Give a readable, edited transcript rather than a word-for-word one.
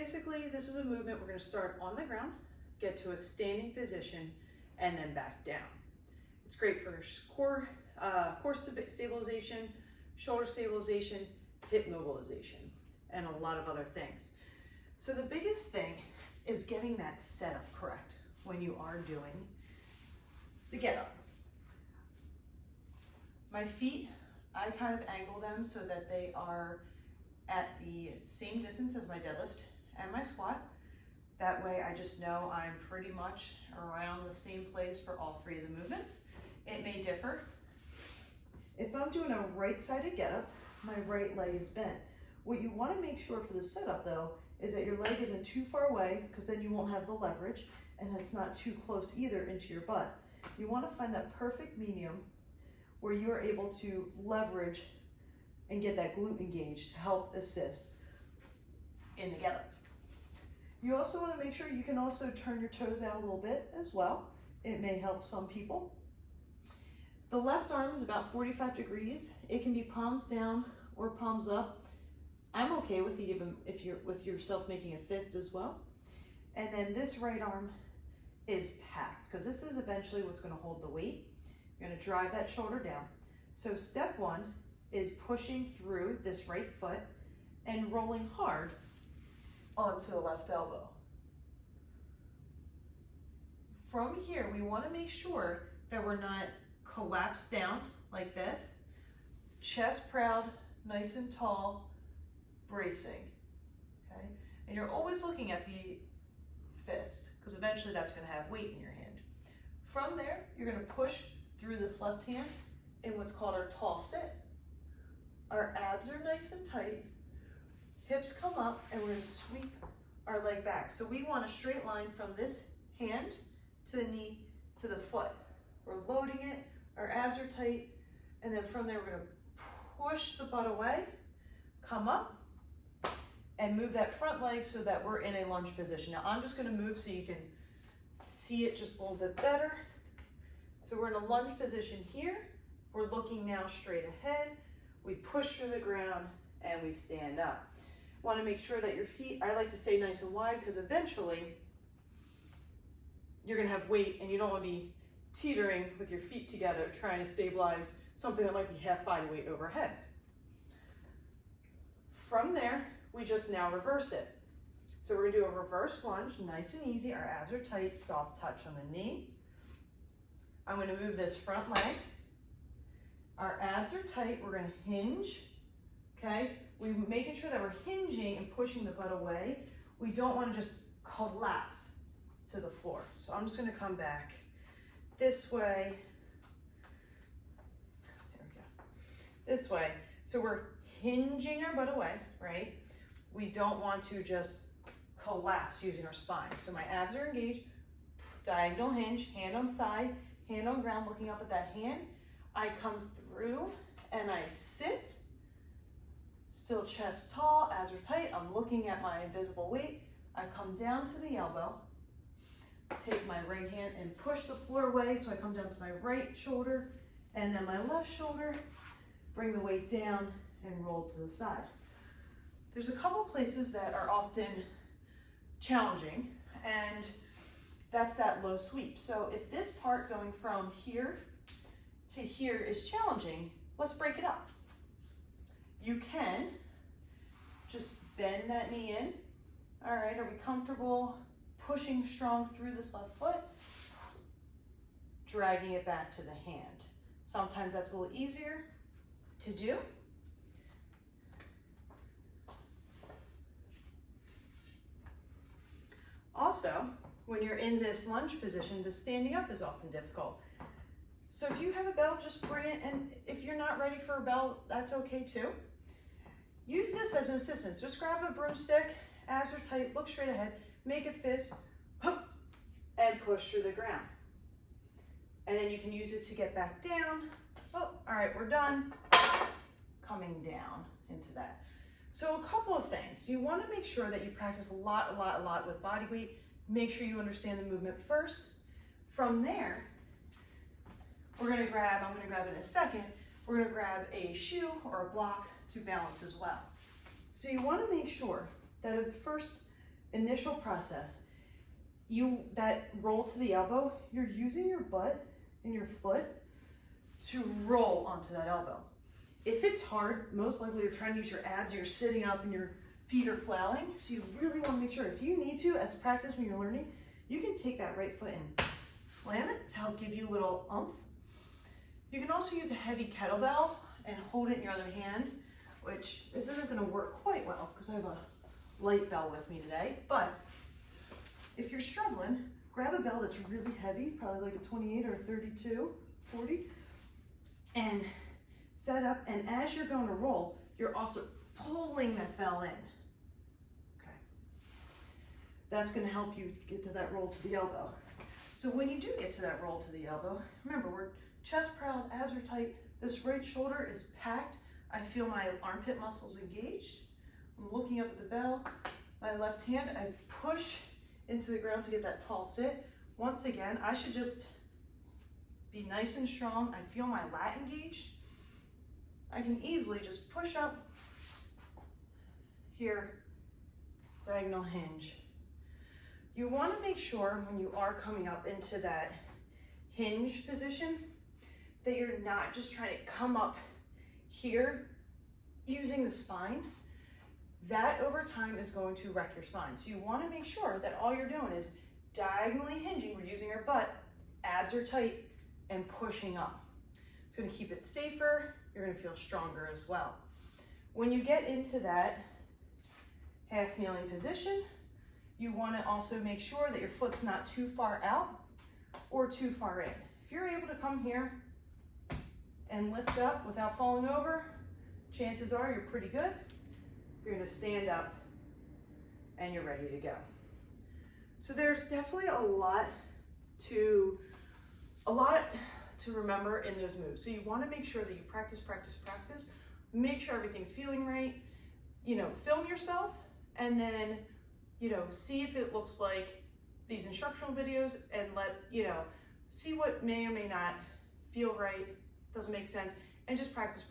basically, this is a movement. We're going to start on the ground, get to a standing position, and then back down. It's great for core stabilization, shoulder stabilization, hip mobilization, and a lot of other things. So the biggest thing is getting that setup correct when you are doing the get up. My feet, I kind of angle them so that they are at the same distance as my deadlift and my squat. That way I just know I'm pretty much around the same place for all three of the movements. It may differ. If I'm doing a right-sided get up, my right leg is bent. What you want to make sure for the setup though is that your leg isn't too far away, because then you won't have the leverage, and that's not too close either into your butt. You want to find that perfect medium where you are able to leverage and get that glute engaged to help assist in the get up. You also want to make sure you can also turn your toes out a little bit as well. It may help some people. The left arm is about 45 degrees. It can be palms down or palms up. I'm okay with it even if you're with yourself making a fist as well. And then this right arm is packed, because this is eventually what's going to hold the weight. You're going to drive that shoulder down. So step one is pushing through this right foot and rolling hard onto the left elbow. From here, we want to make sure that we're not collapsed down like this. Chest proud, nice and tall, bracing, okay? And you're always looking at the fist, because eventually that's going to have weight in your hand. From there, you're going to push through this left hand in what's called our tall sit. Our abs are nice and tight, hips come up, and we're going to sweep our leg back. So we want a straight line from this hand to the knee to the foot. We're loading it, our abs are tight, and then from there we're going to push the butt away, come up, and move that front leg so that we're in a lunge position. Now I'm just going to move so you can see it just a little bit better. So we're in a lunge position here. We're looking now straight ahead. We push through the ground and we stand up. Want to make sure that your feet, I like to say nice and wide, because eventually you're going to have weight and you don't want to be teetering with your feet together trying to stabilize something that might be half body weight overhead. From there, we just now reverse it. So we're going to do a reverse lunge, nice and easy. Our abs are tight, soft touch on the knee. I'm going to move this front leg. Our abs are tight. We're going to hinge, okay? We're making sure that we're hinging and pushing the butt away. We don't want to just collapse to the floor. So I'm just going to come back this way. There we go. This way. So we're hinging our butt away, right? We don't want to just collapse using our spine. So my abs are engaged, diagonal hinge, hand on thigh, hand on ground, looking up at that hand. I come through and I sit, still chest tall, abs are tight. I'm looking at my invisible weight. I come down to the elbow, take my right hand and push the floor away. So I come down to my right shoulder and then my left shoulder, bring the weight down and roll to the side. There's a couple places that are often challenging, and that's that low sweep. So if this part going from here to here is challenging, let's break it up. You can just bend that knee in. All right, are we comfortable pushing strong through this left foot? Dragging it back to the hand. Sometimes that's a little easier to do. Also, when you're in this lunge position, the standing up is often difficult. So if you have a belt, just bring it, and if you're not ready for a belt, that's okay too. Use this as an assistance. Just grab a broomstick, abs are tight, look straight ahead, make a fist, and push through the ground. And then you can use it to get back down. Oh, all right, we're done. Coming down into that. So a couple of things. You want to make sure that you practice a lot with body weight. Make sure you understand the movement first. From there, I'm going to grab it in a second, we're going to grab a shoe or a block to balance as well. So you want to make sure that at first initial process, that roll to the elbow, you're using your butt and your foot to roll onto that elbow. If it's hard, most likely you're trying to use your abs, you're sitting up and your feet are flailing. So you really want to make sure, if you need to, as practice when you're learning, you can take that right foot and slam it to help give you a little oomph. You can also use a heavy kettlebell and hold it in your other hand, which isn't going to work quite well because I have a light bell with me today. But if you're struggling, grab a bell that's really heavy, probably like a 28 or a 32, 40, and set up. And as you're going to roll, you're also pulling that bell in. Okay. That's going to help you get to that roll to the elbow. So when you do get to that roll to the elbow, remember, we're chest proud, abs are tight. This right shoulder is packed. I feel my armpit muscles engaged. I'm looking up at the bell. My left hand, I push into the ground to get that tall sit. Once again, I should just be nice and strong. I feel my lat engaged. I can easily just push up here, diagonal hinge. You want to make sure when you are coming up into that hinge position that you're not just trying to come up here using the spine. That over time is going to wreck your spine. So you want to make sure that all you're doing is diagonally hinging. We're using our butt, abs are tight, and pushing up. It's going to keep it safer. You're going to feel stronger as well. When you get into that half kneeling position, you want to also make sure that your foot's not too far out or too far in. If you're able to come here and lift up without falling over, chances are you're pretty good. You're going to stand up and you're ready to go. So there's definitely a lot to remember in those moves. So you want to make sure that you practice, make sure everything's feeling right, film yourself, and then, see if it looks like these instructional videos, and see what may or may not feel right, doesn't make sense, and just practice.